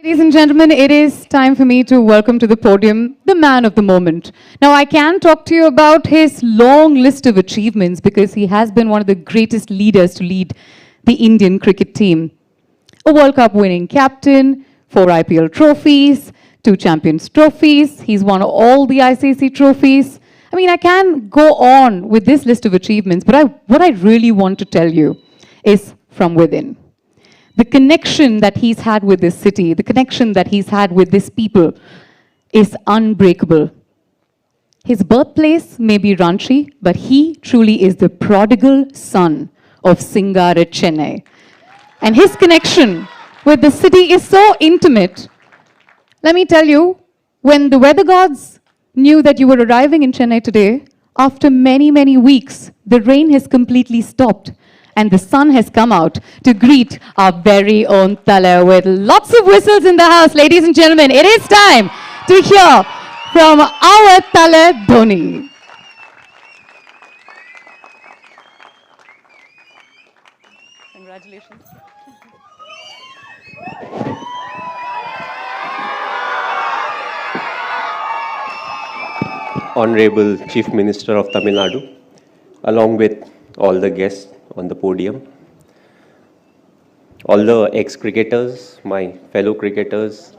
Ladies and gentlemen, it is time for me to welcome to the podium the man of the moment. Now, I can talk to you about his long list of achievements because he has been one of the greatest leaders to lead the Indian cricket team. A World Cup winning captain, 4 IPL trophies, 2 Champions trophies. He's won all the ICC trophies. I mean, I can go on with this list of achievements, but what I really want to tell you is from within. The connection that he's had with this city, the connection that he's had with this people is unbreakable. His birthplace may be Ranchi, but he truly is the prodigal son of Singar at Chennai. And his connection with the city is so intimate. Let me tell you, when the weather gods knew that you were arriving in Chennai today, after many, many weeks, the rain has completely stopped. And the sun has come out to greet our very own Tale with lots of whistles in the house. Ladies and gentlemen, it is time to hear from our Tale Dhoni. Congratulations. Honorable Chief Minister of Tamil Nadu, along with all the guests on the podium, all the ex-cricketers, my fellow cricketers,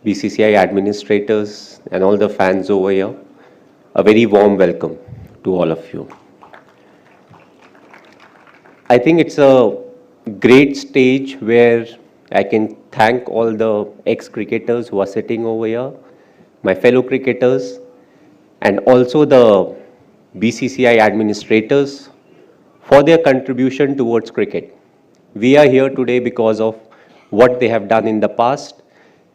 BCCI administrators, and all the fans over here, a very warm welcome to all of you. I think it's a great stage where I can thank all the ex-cricketers who are sitting over here, my fellow cricketers, and also the BCCI administrators for their contribution towards cricket. We are here today because of what they have done in the past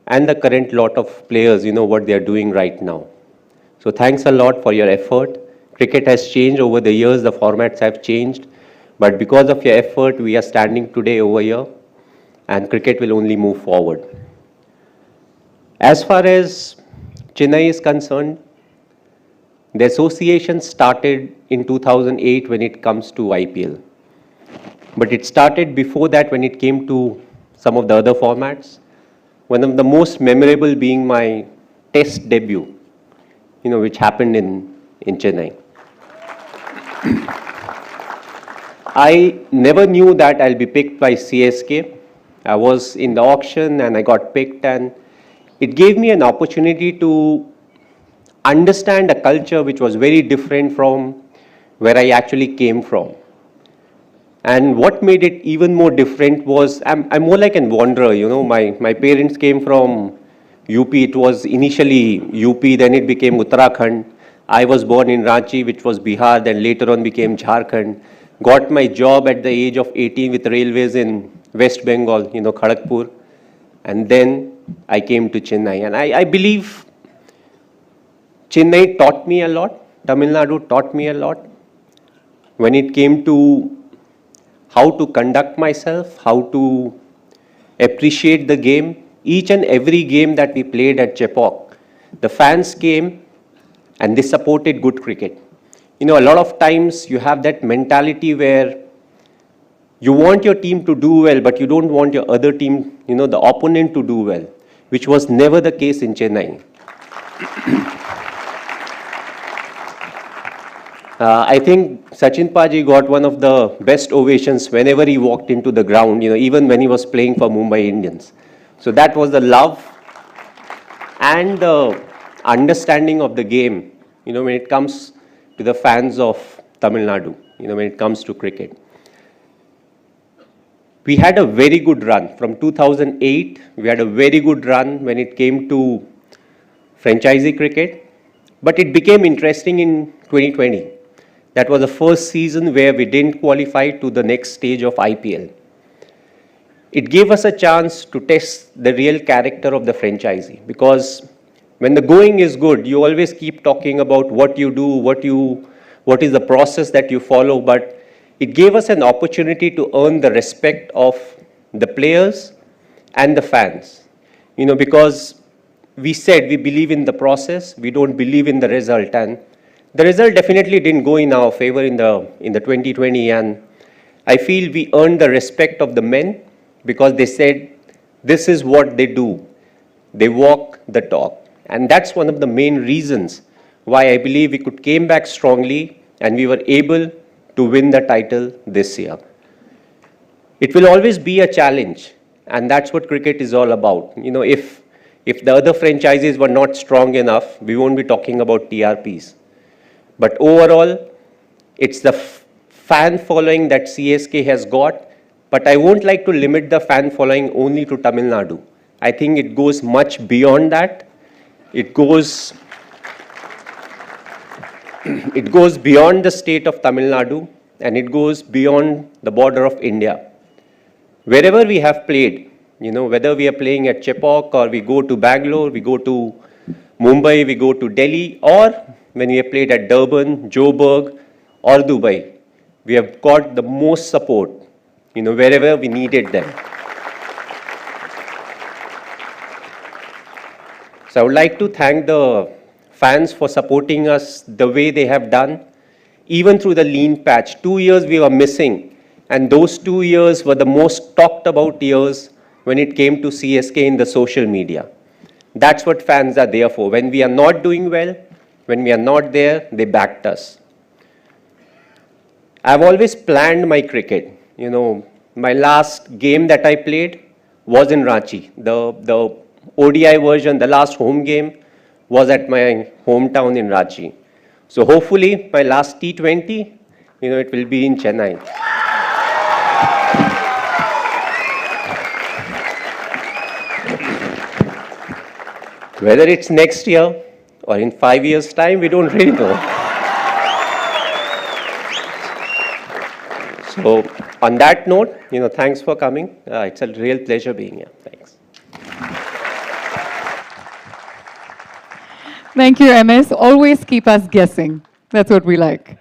and the current lot of players, what they are doing right now. So thanks a lot for your effort. Cricket has changed over the years, the formats have changed, but because of your effort, we are standing today over here and cricket will only move forward. As far as Chennai is concerned, the association started in 2008 when it comes to IPL. But it started before that when it came to some of the other formats. One of the most memorable being my test debut, which happened in Chennai. I never knew that I'll be picked by CSK. I was in the auction and I got picked, and it gave me an opportunity to understand a culture which was very different from where I actually came from. And what made it even more different was, I'm more like a wanderer, my parents came from UP. It was initially UP, then it became Uttarakhand. I was born in Ranchi, which was Bihar, then later on became Jharkhand. Got my job at the age of 18 with railways in West Bengal, Kharagpur. And then I came to Chennai. And I believe Chennai taught me a lot, Tamil Nadu taught me a lot when it came to how to conduct myself, how to appreciate the game. Each and every game that we played at Chepauk, the fans came and they supported good cricket. A lot of times you have that mentality where you want your team to do well, but you don't want your other team, the opponent to do well, which was never the case in Chennai. I think Sachin Paji got one of the best ovations whenever he walked into the ground, even when he was playing for Mumbai Indians. So that was the love and the understanding of the game, when it comes to the fans of Tamil Nadu, when it comes to cricket. We had a very good run. From 2008, we had a very good run when it came to franchisee cricket, but it became interesting in 2020. That was the first season where we didn't qualify to the next stage of IPL. It gave us a chance to test the real character of the franchisee, because when the going is good, you always keep talking about what you do, what is the process that you follow, but it gave us an opportunity to earn the respect of the players and the fans, because we said we believe in the process, we don't believe in the result, and the result definitely didn't go in our favor in the 2020, and I feel we earned the respect of the men because they said this is what they do. They walk the talk. And that's one of the main reasons why I believe we could came back strongly and we were able to win the title this year. It will always be a challenge, and that's what cricket is all about. You know, if the other franchises were not strong enough, we won't be talking about TRPs. But overall, it's the fan following that CSK has got, but I won't like to limit the fan following only to Tamil Nadu. I think it goes much beyond that. It goes beyond the state of Tamil Nadu, and it goes beyond the border of India. Wherever we have played, you know, whether we are playing at Chepauk or we go to Bangalore, we go to Mumbai, we go to Delhi, or when we have played at Durban, Joburg, or Dubai, we have got the most support, you know, wherever we needed them. So I would like to thank the fans for supporting us the way they have done, even through the lean patch. 2 years we were missing, and those 2 years were the most talked about years when it came to CSK in the social media. That's what fans are there for. When we are not doing well, when we are not there, they backed us. I've always planned my cricket. You know, my last game that I played was in Ranchi. The ODI version, the last home game, was at my hometown in Ranchi. So hopefully, my last T20, you know, it will be in Chennai. Whether it's next year or in 5 years' time, we don't really know. So on that note, you know, thanks for coming. It's a real pleasure being here. Thanks. Thank you, MS. Always keep us guessing. That's what we like.